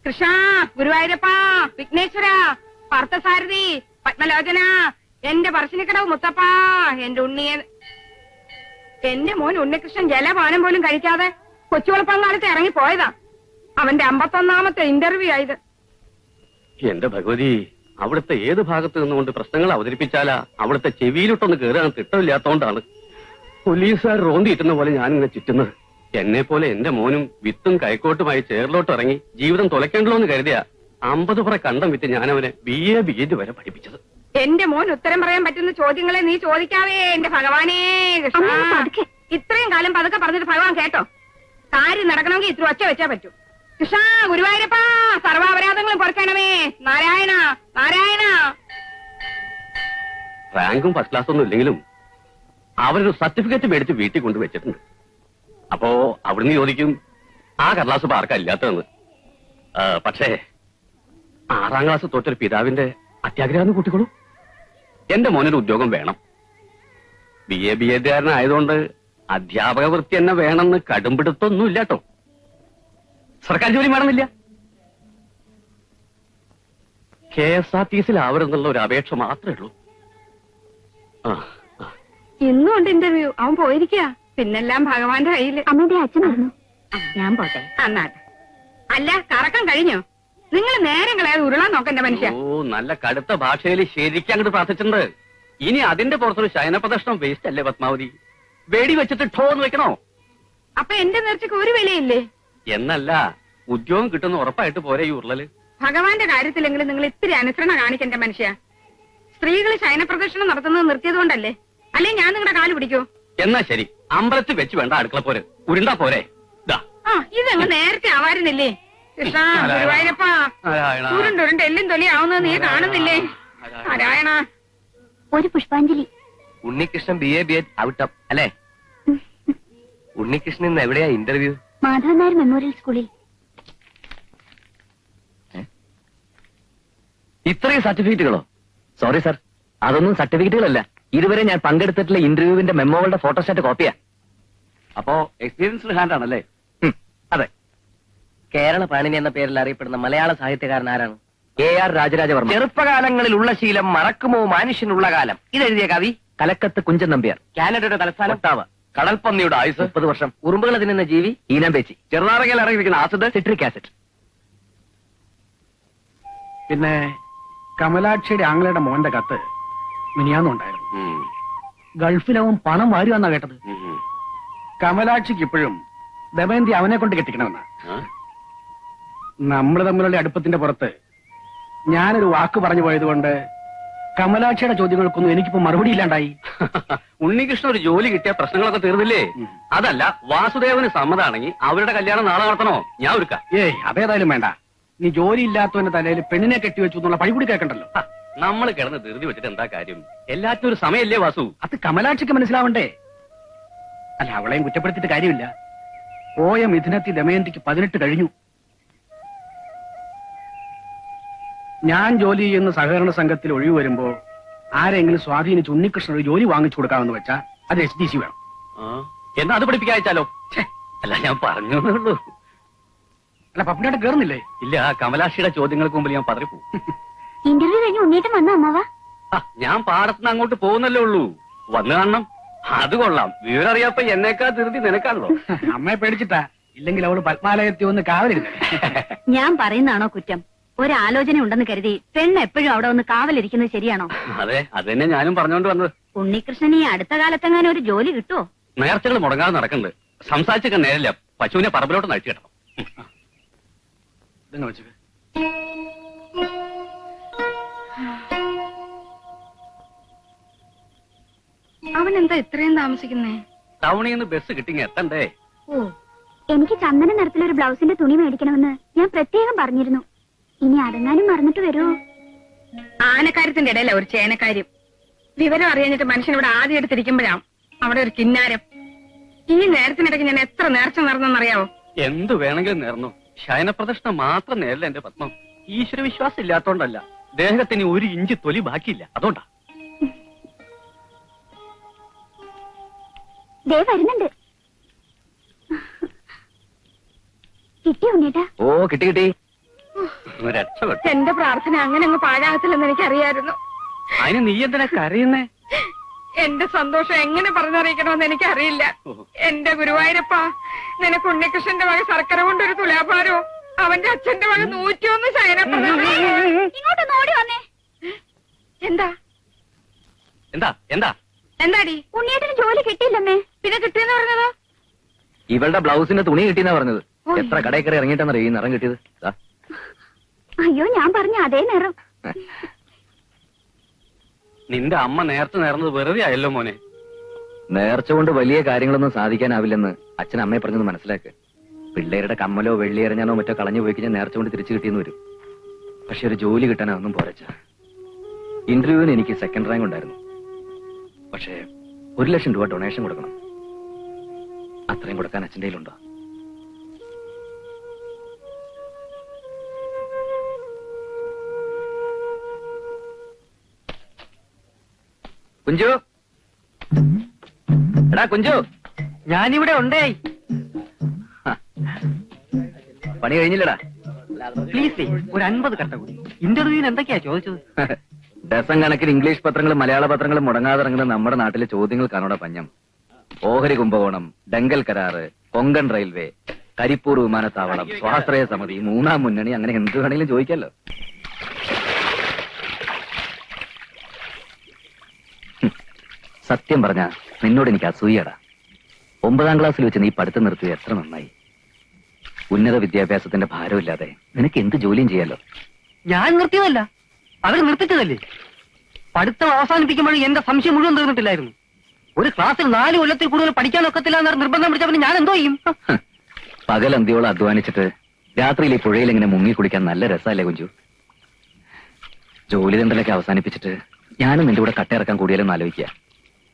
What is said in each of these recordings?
കൃഷ്ണ, ഗുരുവായൂരപ്പ, വിഘ്നേശ്വര, പാർത്ഥസാരഥി, പത്മലോചന, എന്റെ പറശ്ശിനിക്കടവ് മുത്തപ്പ, എന്റെ ഉണ്ണിയെ. എന്റെ മോൻ ഉണ്ണികൃഷ്ണൻ ജലപാനം പോലും കഴിക്കാതെ കൊച്ചുവളപ്പങ്കാലത്ത് ഇറങ്ങിപ്പോയതാ. അവന്റെ 51ാമത്തെ ഇന്റർവ്യൂ ആയത്. എന്റെ ഭഗവതി, അവിടുത്തെ ഏത് ഭാഗത്ത് നിന്നുകൊണ്ട് പ്രശ്നങ്ങൾ അവതരിപ്പിച്ചാലാ അവിടുത്തെ ചെവിയിലോട്ടൊന്ന് കയറാൻ തിട്ടമില്ലാത്തോണ്ടാണ് പോലീസുകാർ റോന്തിയിട്ടുന്ന പോലെ ഞാനിങ്ങനെ ചുറ്റുന്നത്. എന്നെ പോലെ എന്റെ മോനും വിത്തും കൈക്കോട്ടുമായി ചേറിലോട്ട് ഇറങ്ങി ജീവിതം തുലയ്ക്കണ്ടല്ലോ എന്ന് കരുതിയ 50 പുറ കണ്ടം വിറ്റ് ഞാനവനെ BA BEd വരെ പഠിപ്പിച്ചത്. എന്റെ മോൻ ഉത്തരം പറയാൻ പറ്റുന്ന ചോദ്യങ്ങളെ നീ ചോദിക്കാവേ എന്റെ ഭഗവാനേ. ഇത്രയും കാലം പതുക്കെ പറഞ്ഞിട്ട് ഭഗവാൻ കേട്ടോ? കാര്യം നടക്കണമെങ്കിൽ ഇത്ര ഒച്ച വെച്ചാ പറ്റൂ. കൃഷ്ണ, ഗുരുവായൂരപ്പ, സർവാപരാധങ്ങളും പൊറുക്കണമേ. നാരായണ നാരായണ. റാങ്കും ഫസ്റ്റ് ക്ലാസ് ഒന്നും ഇല്ലെങ്കിലും അവരൊരു സർട്ടിഫിക്കറ്റ് മേടിച്ച് വീട്ടിൽ കൊണ്ടുവച്ചിട്ടുണ്ട്. അപ്പോ അവിടുന്ന് ചോദിക്കും ആ കടലാസ് ഇപ്പൊ ആർക്കാ ഇല്ലാത്തതെന്ന്. പക്ഷേ 6ാം ക്ലാസ് തോറ്റൊരു പിതാവിന്റെ അത്യാഗ്രഹം കൂട്ടിക്കോളൂ. എന്റെ മോനൊരു ഉദ്യോഗം വേണം. BA BEd ആയതുകൊണ്ട് അധ്യാപക വൃത്തി തന്നെ വേണമെന്ന് കടുംപിടുത്തൊന്നും ഇല്ലാട്ടോ. സർക്കാർ ജോലി വേണമെന്നില്ല. KSRTCയിലാവരുന്നുള്ള ഒരു അപേക്ഷ മാത്രമേ ഉള്ളൂ. ഇന്നും ഉണ്ട് ഇന്റർവ്യൂ. അവൻ പോയിരിക്കുക. പിന്നെല്ലാം ഭഗവാന്റെ കയ്യില്. അമ്മയുടെ അച്ഛനായിരുന്നു. ഞാൻ പോട്ടെ. അന്നാട്ടെ. അല്ല, കറക്കം കഴിഞ്ഞോ? നിങ്ങൾ നേരം കളയാതെ ഉരുളാൻ നോക്കണ്ട മനുഷ്യ. ഓ, നല്ല കടുത്ത ഭാഷയിൽ ശരിക്കും അങ്ങോട്ട് പ്രാർത്ഥിച്ചിട്ടുണ്ട്. ഇനി അതിന്റെ പുറത്തൊരു ശയനപ്രദർശനം വേസ്റ്റ് അല്ലേ പത്മാവതി? വെടി വെച്ചിട്ട് ഠോന്ന് വെക്കണോ? അപ്പൊ എന്റെ നേർച്ചയ്ക്ക് ഒരു വിലയില്ലേ? എന്നല്ല, ഉദ്യോഗം കിട്ടുന്ന ഉറപ്പായിട്ട് പോരെ ഈ ഉരുളല്. ഭഗവാന്റെ കാര്യത്തിലെങ്കിലും നിങ്ങൾ ഇത്തിരി അനുസരണ കാണിക്കേണ്ട മനുഷ്യ. സ്ത്രീകൾ ശയനപ്രദർശനം നടത്തുന്നത് നിർത്തിയതുകൊണ്ടല്ലേ? അല്ലെ ഞാൻ നിങ്ങളുടെ കാല് പിടിക്കോ? എന്നാ ശരി, അമ്പലത്തിൽ വെച്ച് വേണ്ട അടുക്കള പോരെ, ഉരുണ്ടാ പോരെ. ഇതങ്ങ് നേരത്തെ ആവാരുന്നില്ലേ? കൃഷ്ണ, ഗുരുവായൂരപ്പ, ഉരുണ്ടുരുണ്ട് എല്ലും തൊലിയാവുന്നത് നീ കാണുന്നില്ലേ? നാരായണ. ഒരു പുഷ്പാഞ്ജലി. ഉണ്ണികൃഷ്ണൻ BA BEd ഔട്ട് അല്ലേ? ഉണ്ണികൃഷ്ണൻ ഇന്ന് എവിടെയാ ഇന്റർവ്യൂ? മാധവൻ നായർ മെമ്മോറിയൽ സ്കൂളിൽ. ഇത്രയും സർട്ടിഫിക്കറ്റുകളോ? സോറി സർ, അതൊന്നും സർട്ടിഫിക്കറ്റുകളല്ല. ഇതുവരെ ഞാൻ പങ്കെടുത്തിട്ടുള്ള ഇന്റർവ്യൂവിന്റെ മെമ്മോകളുടെ ഫോട്ടോസ്റ്റാറ്റ് കോപ്പിയാ. അപ്പോ എക്സ്പീരിയൻസ്ഡ് ഹാൻഡ് ആണല്ലേ? അതെ. കേരള പാണിനി എന്ന പേരിൽ അറിയപ്പെടുന്ന മലയാള സാഹിത്യകാരൻ ആരാണ്? AR രാജരാജവർമ്മ. ചെറുപ്പകാലങ്ങളിലുള്ള ശീലം മറക്കുമോ മനുഷ്യനുള്ള കാലം. ഇതെഴുതിയ കവി കലക്കത്ത് കുഞ്ചൻ നമ്പ്യാർ. കാനഡയുടെ തലസ്ഥാനം ഒട്ടാവ. കടൽപ്പന്നിയുടെ ആയുസ് 30 വർഷം. ഉറുമ്പുകൾ തിന്നുന്ന ജീവി ഈനാമ്പേച്ചി. ചെറുനാറകയിൽ ഇറങ്ങിയിരിക്കുന്ന ആസിഡ് സിട്രിക് ആസിഡ്. പിന്നെ കമലാക്ഷിയുടെ ആംഗ്ലയുടെ മോന്റെ കത്ത് മിനിയാന്നുണ്ടായിരുന്നു. ഗൾഫിലവൻ പണം വാരുവാന്നാ കേട്ടത്. കമലാക്ഷിക്ക് ഇപ്പോഴും ദമയന്തി അവനെ കൊണ്ട് കെട്ടിക്കണമെന്നാ. നമ്മൾ തമ്മിലുള്ള അടുപ്പത്തിന്റെ പുറത്ത് ഞാനൊരു വാക്ക് പറഞ്ഞു പോയതുകൊണ്ട് കമലാക്ഷിയുടെ ചോദ്യങ്ങൾക്കൊന്നും എനിക്കിപ്പോ മറുപടി ഇല്ലാണ്ടായി. ഉണ്ണികൃഷ്ണൻ ഒരു ജോലി കിട്ടിയ പ്രശ്നങ്ങളൊക്കെ തീർന്നില്ലേ? അതല്ല, വാസുദേവന് സമ്മതാണെങ്കിൽ അവരുടെ കല്യാണം നാളെ നടത്തണോ? ഞാൻ ഒരുക്കാം. അതേതായാലും വേണ്ട. നീ ജോലി ഇല്ലാത്തവന്റെ തലയിൽ പെണ്ണിനെ കെട്ടിവെച്ചു എന്നുള്ള പഴി കൂടി കേൾക്കണ്ടല്ലോ. നമ്മൾ കിടന്ന് ധൃതി വെച്ചിട്ട് എന്താ കാര്യം? എല്ലാത്തിനും ഒരു സമയല്ലേ വാസു? അത് കമലാക്ഷിക്ക് മനസ്സിലാവണ്ടേ? അല്ല, അവളെയും കുറ്റപ്പെടുത്തിയിട്ട് കാര്യമില്ല. പോയ മിഥുനത്തി ദമയന്തിക്ക് 18 കഴിഞ്ഞു. ഞാൻ ജോലി ചെയ്യുന്ന സഹകരണ സംഘത്തിൽ ഒഴിവ് വരുമ്പോ ആരെങ്കിലും സ്വാധീനിച്ച് ഉണ്ണികൃഷ്ണൻ ഒരു ജോലി വാങ്ങിച്ചു കൊടുക്കാമെന്ന് വെച്ചാൽ അത് SDC വേണം. എന്നാ അത് പഠിപ്പിക്കാച്ചാലോ? അല്ല, ഞാൻ പറഞ്ഞുള്ളൂ. അല്ല, പപ്പിനായിട്ട് കേറുന്നില്ലേ? ഇല്ല, കമലാക്ഷിയുടെ ചോദ്യങ്ങൾക്ക് മുമ്പിൽ ഞാൻ പതറിപ്പോ. ഇന്റർവ്യൂ കഴിഞ്ഞ് ഉണ്ണീട്ട് വന്ന അമ്മാവ. ഞാൻ പാടത്തുനിന്ന് അങ്ങോട്ട് പോകുന്നല്ലേ ഉള്ളൂ. വന്നു കാണണം. അത് കൊള്ളാം. വിവരം അറിയാപ്പ എന്നേക്കാ ധൃതി നിനക്കാണല്ലോ. അമ്മയെ പേടിച്ചിട്ടാ. ഇല്ലെങ്കിൽ അവള് പത്മാലയത്തിൽ ഒന്ന് കാവലിരുന്നേ. ഞാൻ പറയുന്നതാണോ കുറ്റം? ഒരാലോചന ഉണ്ടെന്ന് കരുതി പെണ്ണ് എപ്പോഴും അവിടെ ഒന്ന് കാവലിരിക്കുന്നത് ശരിയാണോ? അതെ, അത് തന്നെ ഞാനും പറഞ്ഞോണ്ട് വന്നത്. ഉണ്ണികൃഷ്ണന് ഈ അടുത്ത കാലത്തെങ്ങാനും ഒരു ജോലി കിട്ടുമോ? നേർച്ചകൾ മുടങ്ങാതെ നടക്കുന്നുണ്ട്. സംസാരിച്ചൊക്കെ നേരില്ല. പശുവിനെ പറമ്പിലോട്ട് നയിച്ചു കിട്ടണം. അവൻ എന്താ ഇത്രയും താമസിക്കുന്നേ? ടൗണിൽ നിന്ന് ബസ് കിട്ടിങ്ങ എത്തണ്ടേ? എനിക്ക് ചന്ദന നിറത്തിലൊരു ബ്ലൗസിന്റെ തുണി മേടിക്കണമെന്ന് ഞാൻ പ്രത്യേകം പറഞ്ഞിരുന്നു. ഇനി അടങ്ങാനും മറന്നിട്ട് വരുമോ? ആനക്കാര്യത്തിന്റെ ഇടയില ഒരു ചേനക്കാര്യം. വിവരം അറിയാഞ്ഞിട്ട് മനുഷ്യൻ ഇവിടെ ആദ്യം എടുത്തിരിക്കുമ്പോഴാണ് അവിടെ ഒരു കിന്നാരം. ഈ നേരത്തിനിടയ്ക്ക് ഞാൻ എത്ര നേർച്ച നടന്നെന്നറിയാവോ? എന്തു വേണമെങ്കിലും നേർന്നു. ശയനപ്രദർശനം മാത്രം നേരില്ല എന്റെ പത്മം. ഈശ്വര വിശ്വാസം ഇല്ലാത്തോണ്ടല്ല, ദേഹത്തിന് 1 ഇഞ്ച് തൊലി ബാക്കിയില്ല, അതുകൊണ്ടാ. വരുന്നുണ്ട്. കിട്ടി ഉണ്ണീട്ടാ? ഓ, കിട്ടി കിട്ടി. രക്ഷപ്പെട്ടു. എന്റെ പ്രാർത്ഥന അങ്ങനെ അങ്ങ് പാഴാകത്തില്ലെന്ന് എനിക്കറിയായിരുന്നു. അതിന് നീ എന്തിനാ കരയുന്നേ? എന്റെ സന്തോഷം എങ്ങനെ പറഞ്ഞറിയിക്കണമെന്ന് എനിക്കറിയില്ല. എന്റെ ഗുരുവായൂരപ്പ, നിനക്ക് ഉണ്ണികൃഷ്ണന്റെ വക ശർക്കര കൊണ്ടൊരു തുലാഭാരവും അവന്റെ അച്ഛന്റെ വക 101 ശയനപ്രദവും. ഇങ്ങോട്ടൊന്ന് ഓടി വന്നേ. എന്താ എന്താ എന്താ എന്താടി? ഉണ്ണിയേട്ടന് ജോലി കിട്ടിയില്ലമ്മേ. പിന്നെ കിട്ടിയെന്ന് പറഞ്ഞതോ? ഇവളുടെ ബ്ലൗസിന്റെ തുണി കിട്ടിയെന്നാ പറഞ്ഞത്. എത്ര കടയിൽ കയറി ഇറങ്ങിയിട്ടാന്നറിയോ ഈ നിറം കിട്ടിയത്? ദാ. അയ്യോ, ഞാൻ പറഞ്ഞ അതേ നിറം. നിന്റെ അമ്മ നേരത്തെ നേർന്നത് വെറുതെ ആയല്ലോ മോനെ. നേർച്ച കൊണ്ട് വലിയ കാര്യങ്ങളൊന്നും സാധിക്കാനാവില്ലെന്ന് അച്ഛൻ അമ്മയെ പറഞ്ഞത് മനസ്സിലാക്ക്. പിള്ളേരുടെ കമ്മലോ വെള്ളി എറിഞ്ഞാനോ മറ്റോ കളഞ്ഞു പോയി കഴിഞ്ഞാൽ നേർച്ച കൊണ്ട് തിരിച്ചു കിട്ടിയെന്ന് വരും. പക്ഷെ ഒരു ജോലി കിട്ടാനൊന്നും പോരച്ച. ഇന്റർവ്യൂവിന് എനിക്ക് സെക്കൻഡ് റാങ്ക് ഉണ്ടായിരുന്നു. പക്ഷേ 1 ലക്ഷം രൂപ ഡൊണേഷൻ കൊടുക്കണം. അത്രയും കൊടുക്കാൻ അച്ഛൻ്റെ കയ്യിലുണ്ടോ? കുഞ്ചു, എടാ കുഞ്ചു, ഞാനിവിടെ ഉണ്ടേ. പണി കഴിഞ്ഞില്ലടാ. പ്ലീസ് ഒരു 50 കട്ട കൂടി. ഇന്റർവ്യൂവിന് എന്തൊക്കെയാ ചോദിച്ചത്? ഡസൻ കണക്കിന് ഇംഗ്ലീഷ് പത്രങ്ങളും മലയാള പത്രങ്ങളും മുടങ്ങാതിറങ്ങുന്ന നമ്മുടെ നാട്ടിലെ ചോദ്യങ്ങൾക്കാണോടെ പഞ്ഞം. ഓഹരി കുംഭകോണം, ഡെങ്കൽ കരാറ്, കൊങ്കൺ റെയിൽവേ, കരിപ്പൂർ വിമാനത്താവളം, സ്വാശ്രയ സമിതി, 3ാം മുന്നണി, അങ്ങനെ എന്ത് വേണമെങ്കിലും ചോദിക്കാലോ. സത്യം പറഞ്ഞ നിന്നോട് എനിക്ക് അസൂയടാ. 9ാം ക്ലാസ്സിൽ വെച്ച് നീ പഠിത്തം നിർത്തിയത് എത്ര നന്നായി. ഉന്നത വിദ്യാഭ്യാസത്തിന്റെ ഭാരമില്ലാതെ നിനക്ക് എന്ത് ജോലിയും ചെയ്യാലോ. ഞാൻ നിർത്തിയതല്ല, അവർ നിർത്തിച്ചതല്ലേ. പഠിത്തം അവസാനിപ്പിക്കുമ്പോഴും എന്റെ സംശയം മുഴുവൻ തീർന്നിട്ടില്ലായിരുന്നു. ഒരു ക്ലാസ്സിൽ 4 കൊല്ലത്തിൽ കൂടുതൽ പഠിക്കാനൊക്കത്തില്ല എന്ന് നിർബന്ധം പിടിച്ചവന് ഞാൻ എന്തോ ചെയ്യും? പകൽ അന്തിയോളം അധ്വാനിച്ചിട്ട് രാത്രിയിൽ ഈ പുഴയിൽ ഇങ്ങനെ മുങ്ങി കുളിക്കാൻ നല്ല രസമല്ലേ കുഞ്ചു? ജോലി തണ്ടലൊക്കെ അവസാനിപ്പിച്ചിട്ട് ഞാനും നിന്റെ കൂടെ കട്ടയിറക്കാൻ കൂടിയാലും ആലോചിക്കുക.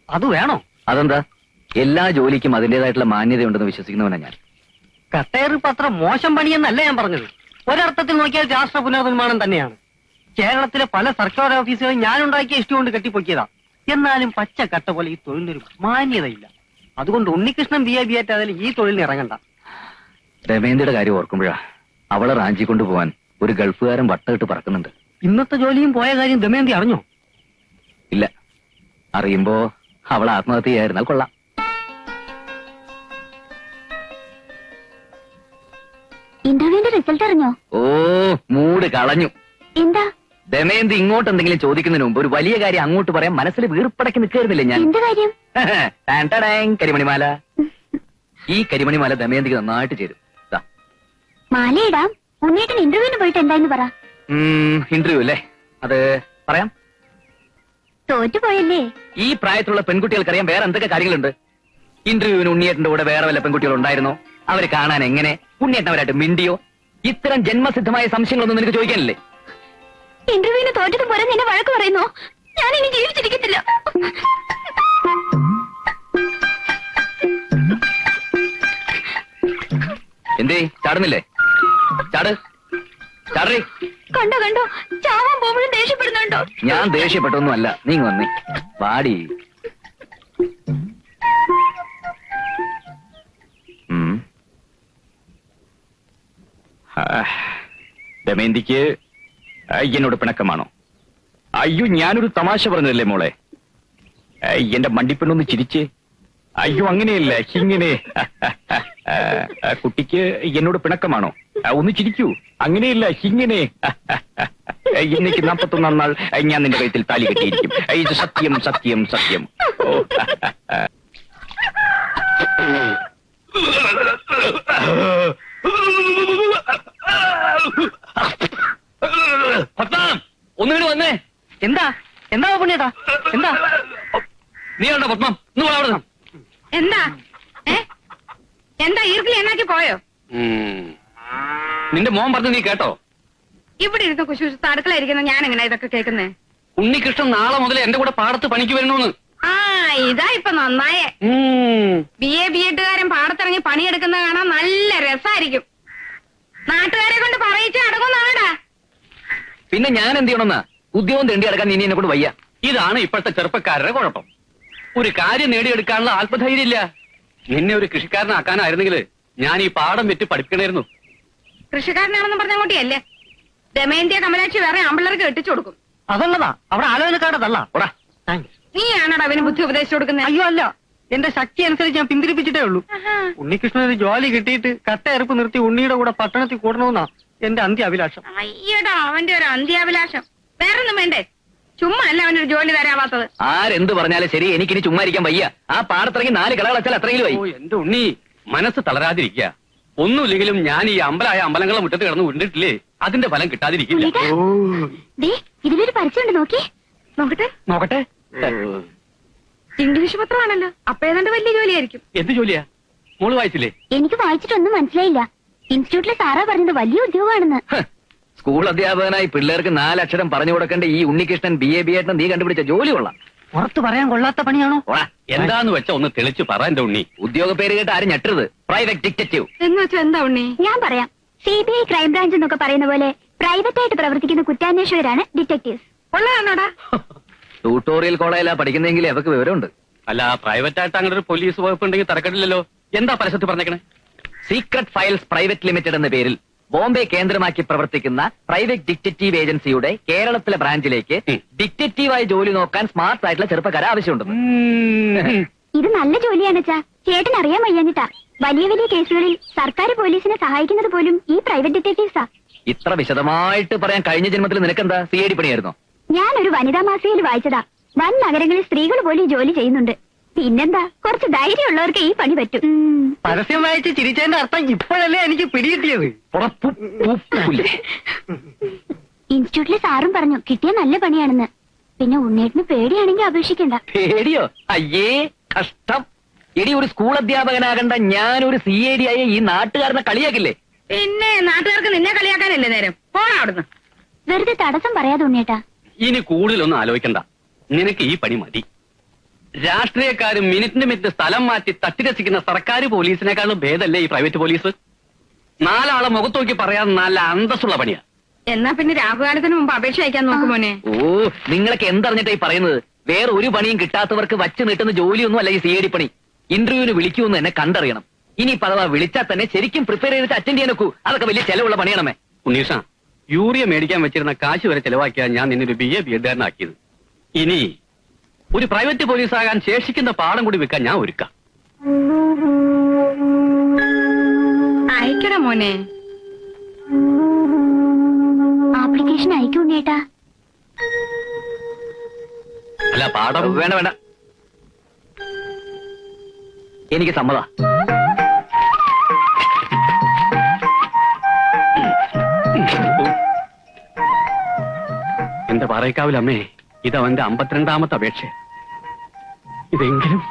അത് വേണോ? അതെന്താ? എല്ലാ ജോലിക്കും അതിന്റേതായിട്ടുള്ള മാന്യതയുണ്ടെന്ന് വിശ്വസിക്കുന്നവനാ ഞാൻ. കട്ടേറിപ്പ് അത്ര മോശം പണിയെന്നല്ല ഞാൻ പറഞ്ഞത്. ഒരർത്ഥത്തിൽ നോക്കിയാൽ രാഷ്ട്ര പുനർനിർമ്മാണം തന്നെയാണ്. കേരളത്തിലെ പല സർക്കാർ ഓഫീസുകളും ഞാൻ ഉണ്ടാക്കിയ ഇഷ്ടം കൊണ്ട് കെട്ടിപ്പൊക്കിയതാ. എന്നാലും പച്ച കട്ട പോലെ ഈ തൊഴിലിനൊരു മാന്യതയില്ല. അതുകൊണ്ട് ഉണ്ണികൃഷ്ണൻ ബിയാറ്റായാലും ഈ തൊഴിലിന് ഇറങ്ങണ്ട. ദമയന്തിയുടെ കാര്യം ഓർക്കുമ്പോഴാ അവളെ റാഞ്ചി കൊണ്ടുപോവാൻ ഒരു ഗൾഫുകാരൻ വട്ടമിട്ട് പറക്കുന്നുണ്ട്. ഇന്നത്തെ ജോലിയും പോയ കാര്യം ദമയന്തി അറിഞ്ഞോ? ഇല്ല. അറിയുമ്പോ അവൾ ആത്മഹത്യ ചെയ്യായിരുന്നാൽ കൊള്ളാം. ഇന്റർവ്യൂവിന്റെ റിസൾട്ട് അറിഞ്ഞോ? ഓ, മൂട് കളഞ്ഞു. എന്താ? ദമയന്തി ഇങ്ങോട്ട് എന്തെങ്കിലും ചോദിക്കുന്നതിന് മുമ്പ് ഒരു വലിയ കാര്യം അങ്ങോട്ട് പറയാൻ മനസ്സിൽ വീർപ്പടക്കി നിൽക്കായിരുന്നില്ലേ ഞാൻ? എന്ത് കാര്യം? കരിമണിമാല. ഈ കരിമണിമാല ദമയന്തിക്ക് നന്നായിട്ട് ചേരും. മാലയിടാം. ഉണ്ണിയേട്ടൻ ഇന്റർവ്യൂവിന് പോയിട്ട് എന്താന്ന് പറ. ഇന്റർവ്യൂ അല്ലേ? അത് പറയാം. തോറ്റുപോയല്ലേ? ഈ പ്രായത്തിലുള്ള പെൺകുട്ടികൾക്കറിയാം വേറെ എന്തൊക്കെ കാര്യങ്ങളുണ്ട്. ഇന്റർവ്യൂവിന് ഉണ്ണിയേട്ടന്റെ കൂടെ വേറെ വല്ല പെൺകുട്ടികൾ ഉണ്ടായിരുന്നോ? അവരെ കാണാൻ എങ്ങനെ? ഉണ്ണിയേട്ടൻ അവരായിട്ട് മിണ്ടിയോ? ഇത്തരം ജന്മസിദ്ധമായ സംശയങ്ങളൊന്നും നിനക്ക് ചോദിക്കാനില്ലേ? ഇന്റർവ്യൂവിന് തോറ്റത് പോലെ നിന്നെ വഴക്ക് പറയുന്നോ? ഞാൻ ഇനി ജീവിച്ചിരിക്കത്തില്ല. എന്തേ ചാടുന്നില്ലേ? ചാട്, ചാടേ. കണ്ടോ കണ്ടോ, ചാവാൻ പോകുമ്പോഴും ദേഷ്യപ്പെടുന്നുണ്ടോ? ഞാൻ ദേഷ്യപ്പെട്ടൊന്നും അല്ല. നീ വന്നേ, വാടി. ദമയന്തിക്ക് എന്നോട് പിണക്കമാണോ? അയ്യോ, ഞാനൊരു തമാശ പറഞ്ഞതല്ലേ മോളെ. എന്റെ മണ്ടിപ്പെണ്ണൊന്ന് ചിരിച്ചേ. അയ്യോ, അങ്ങനെയല്ല, ഇങ്ങനെ. കുട്ടിക്ക് എന്നോട് പിണക്കമാണോ? ഒന്ന് ചിരിക്കൂ. അങ്ങനെയല്ല, ഇങ്ങനെ. ഇന്നേക്ക് 41 നാൾ ഞാൻ നിന്റെ കഴുത്തിൽ താലി കെട്ടിയിരിക്കും. ഇത് സത്യം, സത്യം, സത്യം. ഒന്നുകൂടി വന്നേ. എന്താ എന്താ പുണ്യേട്ടാ? എന്താ? നീ ഉണ്ടോ പത്മം? എന്താ എന്താ ഈർക്കിൽ എന്നാക്കി പോയോ? നിന്റെ മോൻ പറഞ്ഞു നീ കേട്ടോ? ഇവിടെ ഇരുന്ന് കുശുശുത്ത് അടുക്കളയിരിക്കുന്ന ഞാൻ എങ്ങനെ ഇതൊക്കെ കേൾക്കുന്നേ? ഉണ്ണികൃഷ്ണൻ നാളെ മുതൽ എന്റെ കൂടെ പാടത്ത് പണിക്ക് വരണമെന്ന്. ആ, ഇതാ ഇപ്പൊ നന്നായേ. ബിഎഡുകാരൻ പാടത്തിറങ്ങി പണിയെടുക്കുന്ന കാണാൻ നല്ല രസായിരിക്കും. നാട്ടുകാരെ കൊണ്ട് പറയിച്ച് അടങ്ങുന്നാടാ. പിന്നെ ഞാൻ എന്ത് ചെയ്യണമെന്നാ? ഉദ്യോഗം തേണ്ടി അടക്കാൻ ഇനി എന്നെ കൊണ്ട് വയ്യ. ഇതാണ് ഇപ്പോഴത്തെ ചെറുപ്പക്കാരുടെ കുഴപ്പം. ഒരു കാര്യം നേടിയെടുക്കാനുള്ള ആത്മധൈര്യം ഇല്ല. നിന്നെ ഒരു കൃഷിക്കാരനാക്കാനായിരുന്നെങ്കിൽ ഞാൻ ഈ പാടം വെറ്റി പഠിപ്പിക്കണമായിരുന്നു. കൃഷിക്കാരനാണെന്ന് പറഞ്ഞ കൂട്ടിയല്ലേ? ദമയന്തിയ കമലാക്ഷി വേറെ ആമ്പിള്ളേർക്ക് കെട്ടിച്ചു കൊടുക്കും. അതുള്ളതാ, അവിടെ ആലോചനക്കാരതല്ല. ഓടാ. താങ്ക്സ്. നീയാണോടാ അവന് ബുദ്ധി ഉപദേശിച്ചു കൊടുക്കുന്നത്? അയ്യോ അല്ല, എന്റെ ശക്തി അനുസരിച്ച് ഞാൻ പിന്തിരിപ്പിച്ചിട്ടേ ഉള്ളൂ. ഉണ്ണികൃഷ്ണൻ ഒരു ജോലി കിട്ടിയിട്ട് കട്ടയറുപ്പ് നിർത്തി ഉണ്ണിയുടെ കൂടെ പട്ടണത്തിൽ കൂടണമെന്നാ എന്റെ അന്ത്യ അഭിലാഷം. അയ്യടാ അവന്റെ ഒരു അന്ത്യാഭിലാഷം. വേറൊന്നും വേണ്ടേ? ചുമ്മാ അല്ല അവനൊരു ജോലി തരാവാത്തത്. ആരെന്ത് പറഞ്ഞാലും ശരി, എനിക്കിനി ചുമ്മാ ഇരിക്കാൻ വയ്യ. ആ പാടത്തിറങ്ങി 4 കളകൾ വെച്ചാൽ അത്രയെങ്കിലും ഓ, വയ്യ. എന്റെ ഉണ്ണി, മനസ്സ് തളരാതിരിക്കുക. ഒന്നുമില്ലെങ്കിലും ഞാൻ ഈ അമ്പലങ്ങളെ മുറ്റത്ത് കിടന്ന് ഉണ്ടിട്ടില്ലേ, അതിന്റെ ഫലം കിട്ടാതിരിക്കില്ല. ദേ, ഇതിലൊരു പരസ്യമുണ്ട്, നോക്കിയേ. നോക്കട്ടെ. നോക്കട്ടെ. ഇംഗ്ലീഷ് പത്രമാണല്ലോ, അപ്പൊ ഏതാണ്ട് വലിയ ജോലിയായിരിക്കും. എന്ത് ജോലിയാ? മോള് വായിച്ചില്ലേ? എനിക്ക് വായിച്ചിട്ടൊന്നും മനസ്സിലായില്ല. ഇൻസ്റ്റിറ്റ്യൂട്ടിലെ സാറാ പറഞ്ഞത് വലിയ ഉദ്യോഗമാണെന്ന്. സ്കൂൾ അധ്യാപകനായി പിള്ളേർക്ക് 4 അക്ഷരം പറഞ്ഞു കൊടുക്കേണ്ട ഈ ഉണ്ണികൃഷ്ണൻ BA BEd നീ കണ്ടുപിടിച്ച ജോലി കൊള്ളാം. പുറത്ത് പറയാൻ കൊള്ളാത്ത പണിയാണോ? ഓടാ. എന്താന്ന് വെച്ചാ ഒന്ന് തെളിച്ച് പറ എന്റെ ഉണ്ണി. ഉദ്യോഗ പേര് കേട്ട് ആരും ഞെട്ടരുത്. Private detective. എന്ന് വെച്ചാ എന്താ ഉണ്ണി? ഞാൻ പറയാം. CBI ക്രൈംബ്രാഞ്ച് എന്നൊക്കെ പറയുന്ന പോലെ പ്രൈവറ്റ് ആയിട്ട് പ്രവർത്തിക്കുന്ന കുറ്റാന്വേഷകരാണ് ഡിറ്റക്ടീവ്സ്. ഉള്ളതാണോടാ? ട്യൂട്ടോറിയൽ കോളേജിലാ പഠിക്കുന്നെങ്കിൽ അവർക്ക് വിവരമുണ്ട്. അല്ല, പ്രൈവറ്റ് ആയിട്ട് അങ്ങനെ ഒരു പോലീസ് വകുപ്പ് ഉണ്ടെങ്കിൽ തരക്കട്ടില്ലല്ലോ. എന്താ പരസ്യത്തിൽ പറഞ്ഞേക്കണേ? സീക്രട്ട് ഫയൽസ് പ്രൈവറ്റ് ലിമിറ്റഡ് എന്ന പേരിൽ ബോംബെ കേന്ദ്രമാക്കി പ്രവർത്തിക്കുന്ന പ്രൈവറ്റ് ഡിറ്റക്റ്റീവ് ഏജൻസിയുടെ കേരളത്തിലെ ബ്രാഞ്ചിലേക്ക് ഡിറ്റക്റ്റീവായി ജോലി നോക്കാൻ സ്മാർട്ട് ആയിട്ടുള്ള ചെറുപ്പക്കാരെ ആവശ്യമുണ്ടെന്ന്. ഇത് നല്ല ജോലിയാണ് ചാ. ചേട്ടൻ അറിയാൻ വയ്യാഞ്ഞിട്ടാ. വലിയ വലിയ കേസുകളിൽ സർക്കാർ പോലീസിനെ സഹായിക്കുന്നത് പോലും ഈ പ്രൈവറ്റ് ഡിറ്റക്ടീവ്സാ. ഇത്ര വിശദമായിട്ട് പറയാൻ കഴിഞ്ഞ ജന്മത്തിൽ നിനക്കെന്താ CID പണിയായിരുന്നോ? ഞാനൊരു വനിതാ മാസികയിൽ വായിച്ചതാ. വൻ നഗരങ്ങളിൽ സ്ത്രീകൾ പോലും ഈ ജോലി ചെയ്യുന്നുണ്ട്. പിന്നെന്താ, കുറച്ച് ധൈര്യമുള്ളവർക്ക് ഈ പണി പറ്റും. പരസ്യം വായിച്ച് ചിരിച്ചതിന്റെ അർത്ഥം ഇപ്പോഴല്ലേ എനിക്ക് പിടികിട്ടിയത്. ഇൻസ്റ്റിറ്റ്യൂട്ടിലെ സാറും പറഞ്ഞു കിട്ടിയ നല്ല പണിയാണെന്ന്. പിന്നെ ഉണ്ണേട്ടിന് പേടിയാണെങ്കിൽ അപേക്ഷിക്കണ്ട. പേടിയോ? അയ്യേ, കഷ്ടം. ഇനി ഒരു സ്കൂൾ അധ്യാപകനാകണ്ട ഞാനൊരു CID ആയ ഈ നാട്ടുകാരനെ കളിയാക്കില്ലേ? പിന്നെ നാട്ടുകാർക്ക് നിന്നെ കളിയാക്കാനല്ലേ നേരം. പോടാ അവിടുന്ന്. വെറുതെ തടസ്സം പറയാതെ ഉണ്ണേട്ടാ. ഇനി കൂടുതലൊന്നും ആലോചിക്കണ്ട. നിനക്ക് ഈ പണി മതി. രാഷ്ട്രീയക്കാരും മിനിറ്റ് സ്ഥലം മാറ്റി തട്ടിരസിക്കുന്ന സർക്കാർ പോലീസിനേക്കാളും ഭേദമല്ലേ ഈ പ്രൈവറ്റ് പോലീസ്? 4 ആളെ മുഖത്ത് നോക്കി പറയാൻ നല്ല അന്തസ്സുള്ള പണിയാ. എന്നാ പിന്നെ രാഹുകാലത്തിന് മുമ്പ് അപേക്ഷ അയക്കാൻ നോക്കുമോനെ. ഓ, നിങ്ങളൊക്കെ എന്തറിഞ്ഞിട്ടായി പറയുന്നത്? വേറെ ഒരു പണിയും കിട്ടാത്തവർക്ക് വച്ച് നീട്ടുന്ന ജോലിയൊന്നും അല്ല ഈ CID പണി. ഇന്റർവ്യൂവിന് വിളിക്കുമെന്ന് എന്നെ കണ്ടറിയണം. ഇനി പലവാ വിളിച്ചാൽ തന്നെ ശരിക്കും പ്രിപ്പയർ ചെയ്തിട്ട് അറ്റൻഡ് ചെയ്യാൻ നോക്കൂ. അതൊക്കെ വലിയ ചെലവുള്ള പണിയാണമേ. ഉണ്ണീഷ, യൂറിയ മേടിക്കാൻ വെച്ചിരുന്ന കാശ് വരെ ചെലവാക്കിയാ ഞാൻ നിന്നൊരു BA BEd ആക്കിയത്. ഇനി ഒരു പ്രൈവറ്റ് പോലീസാകാൻ ശേഷിക്കുന്ന പാഠം കൂടി വെക്കാൻ ഞാൻ ഒരുക്കാം. അയക്കടാ മോനെ. ആപ്ലിക്കേഷൻ അയക്കും ഉണ്ണേട്ടാ. അല്ല, പാഠം വേണ്ട വേണ്ട, എനിക്ക് സമ്മത. എന്റെ പാറയ്ക്കാവിലമ്മേ, ഇത് അവന്റെ 52ാമത്തെ അപേക്ഷ. ഇതെങ്കിലും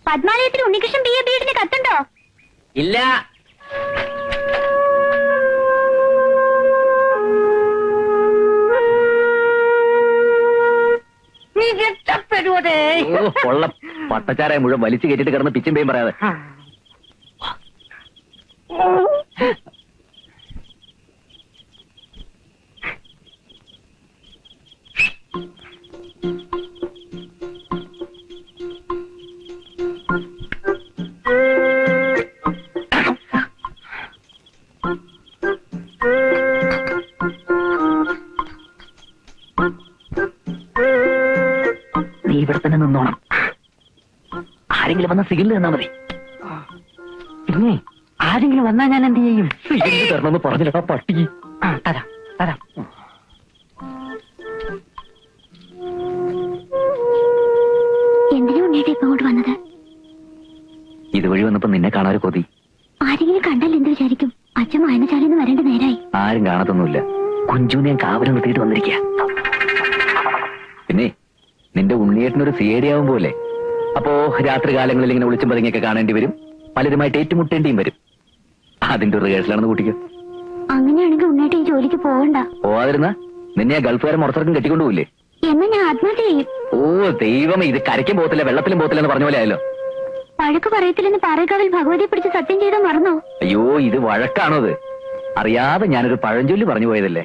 പത്മാലയത്തിൽ ഉണ്ണികൃഷ്ണൻ BA BEd കത്തുണ്ടോ? ഇല്ല. നീ രക്ഷപ്പെടുവതേ. ഉള്ള പട്ടച്ചാരായ മുഴുവൻ വലിച്ചു കയറ്റിട്ട് കിടന്ന് പിച്ചും പേയും പറയാതെ. നീ ഇവിടെ തന്നെ നിന്നോണം. ആരെങ്കിലും വന്ന സിഗ്നൽ തന്നാ മതി. പിന്നെ ആരെങ്കിലും വന്നാ ഞാൻ എന്ത് ചെയ്യും? സിഗ്നൽ തരണമെന്ന് പറഞ്ഞില്ലടാ പട്ടി. തരാം തരാം. എന്തിനാ ഉണ്ണേട്ടാ ഇപ്പൊ അങ്ങോട്ട് വന്നത്? ഇതുവഴി വന്നപ്പോ നിന്നെ കാണാൻ കൊതി. ആരെങ്കിലും കണ്ടാൽ എന്ത് വിചാരിക്കും? അച്ഛൻ വായനശാലയിൽ വരേണ്ട നേരായി. ആരും കാണത്തൊന്നുമില്ല. കുഞ്ചുനെ ഞാൻ കാവലം നിർത്തിയിട്ട് വന്നിരിക്കുക. പിന്നെ നിന്റെ ഉണ്ണിയേട്ടനൊരു CID ആവും പോലെ. അപ്പോ രാത്രി കാലങ്ങളിൽ ഇങ്ങനെ വിളിച്ചും പതുങ്ങിയൊക്കെ കാണേണ്ടി വരും. പലരുമായിട്ട് ഏറ്റുമുട്ടേണ്ടിയും വരും. അതിന്റെ ഒരു റിഹേഴ്സലാണെന്ന് കൂട്ടിക്കോ. അങ്ങനെയാണെങ്കിൽ ഉണ്ണേട്ടാ ഈ ജോലിക്ക് പോകണ്ട. പോവാതിരുന്ന നിന്നെ ഗൾഫുകാരൻ മുറത്തിറക്കും കെട്ടിക്കൊണ്ടുപോയില്ലേ? എന്നാ ഞാൻ ആത്മഹത്യ ചെയ്യും. ഓ ദൈവമേ, ഇത് കരയ്ക്കും പോകത്തില്ല വെള്ളത്തിലും പോകത്തില്ല എന്ന് പറഞ്ഞ പോലെ ആയല്ലോ. വഴക്ക് പറയത്തില്ലെന്ന് പാറേക്കാവിൽ ഭഗവതിയെ പിടിച്ച് സത്യം ചെയ്താൽ മറന്നോ? അയ്യോ, ഇത് വഴക്കാണോ? അത് അറിയാതെ ഞാനൊരു പഴഞ്ചൊല്ലി പറഞ്ഞു പോയതല്ലേ.